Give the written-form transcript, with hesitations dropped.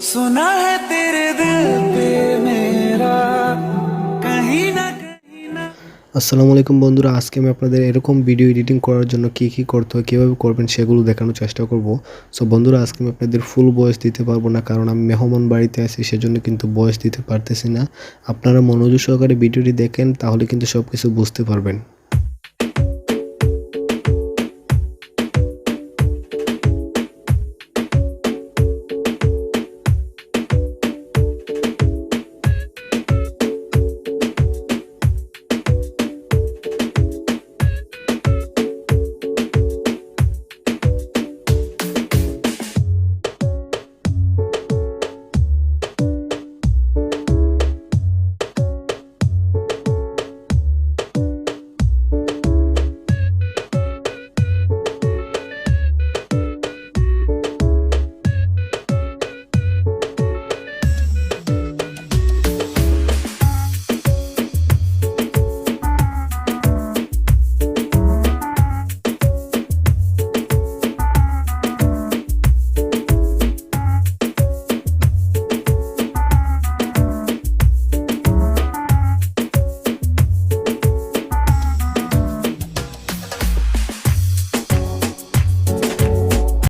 सुना है तेरे दिल पे मेरा कहीं ना कहीं ना। আসসালামু আলাইকুম বন্ধুরা, আজকে আমি আপনাদের এরকম ভিডিও এডিটিং করার জন্য কি করতে হয়, কীভাবে করবেন সেগুলো দেখানোর চেষ্টা করব। সো বন্ধুরা, আজকে আমি আপনাদের ফুল ভয়েস দিতে পারবো না, কারণ আমি মেহমান বাড়িতে আছি, সেজন্য কিন্তু ভয়েস দিতে পারতেছি না। আপনারা মনোযোগ সহকারে ভিডিওটি দেখেন, তাহলে কিন্তু সব কিছু বুঝতে পারবেন।